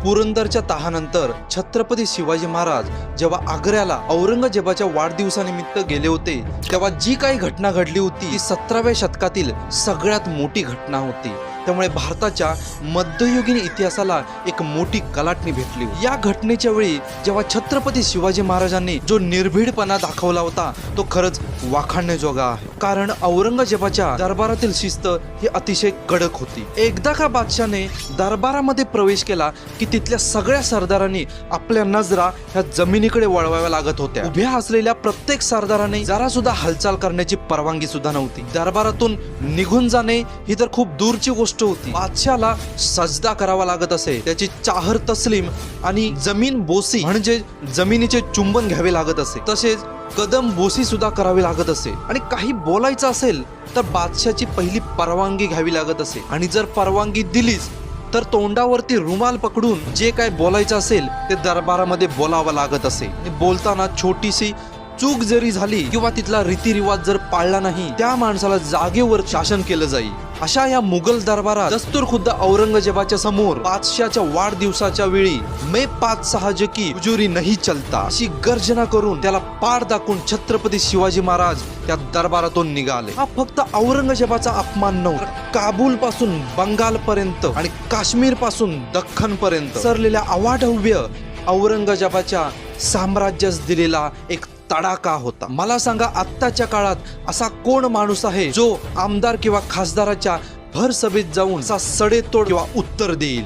पुरंदरच्या तहानंतर छत्रपती शिवाजी महाराज जेव्हा आग्र्याला औरंगजेबाच्या वाढदिवसानिमित्त गेले होते तेव्हा जी काही घटना घडली होती ती 17व्या शतकातील सगळ्यात मोठी घटना होती। त्यामुळे भारताच्या मध्ययुगीन इतिहासाला एक मोठी कलाटणी भेटली। या घटनेच्या वेळी जेव्हा छत्रपती शिवाजी महाराजांनी जो निर्भीडपणा दाखवला होता तो खरंच वाखाणण्याजोगा आहे। कारण औरंगजेबाच्या दरबारातील शिस्त ही अतिशय कडक होती। एकदा का बादशाने दरबारामध्ये प्रवेश केला की तिथल्या सगळ्या सरदारांनी आपल्या नजरा ह्या जमिनीकडे वळवाव्या लागत होत्या। उभ्या असलेल्या प्रत्येक सरदाराने जरा सुद्धा हालचाल करण्याची परवानगी सुद्धा नव्हती। दरबारातून निघून जाणे ही तर खूप दूरची गोष्ट होती। बादशाला सजदा करावा लागत असे, त्याची चाहर तस्लीम आणि जमीन बोसी म्हणजे जमिनीचे चुंबन घ्यावे लागत असे, तसेच कदम बोसी सुद्धा करावी लागत असे। आणि काही बोलायचं असेल तर बादशाची पहिली परवानगी घ्यावी लागत असे, आणि जर परवानगी दिलीच तर तोंडावरती रुमाल पकडून जे काय बोलायचं असेल ते दरबारामध्ये बोलावं लागत असे। बोलताना छोटीशी चूक जरी झाली किंवा तिथला रीतिरिवाज जर पाळला नाही त्या माणसाला जागेवर शासन केलं जाईल। अशा या मुघल दरबारात दस्तूर खुद्द औरंगजेबाच्या समोर बादशाच्या वाढदिवसाच्या वेळी मैं 5 साहजकी हुजुरी नहीं चलता अशी गर्जना करून त्याला पाड दाखवून छत्रपती शिवाजी महाराज त्या दरबारातून निघाले। हा फक्त औरंगजेबाचा अपमान नव्हता, काबूल पासून बंगाल पर्यंत आणि काश्मीर पासून दख्खन पर्यंत सरलेल्या अवाढव्य औरंगजेबाच्या साम्राज्यास दिलेला एक तडाखा होता। मला सांगा आत्ताच्या काळात असा कोण माणूस आहे जो आमदार किंवा खासदाराच्या भर सभेत जाऊन असा सडेतोड किंवा उत्तर देईल?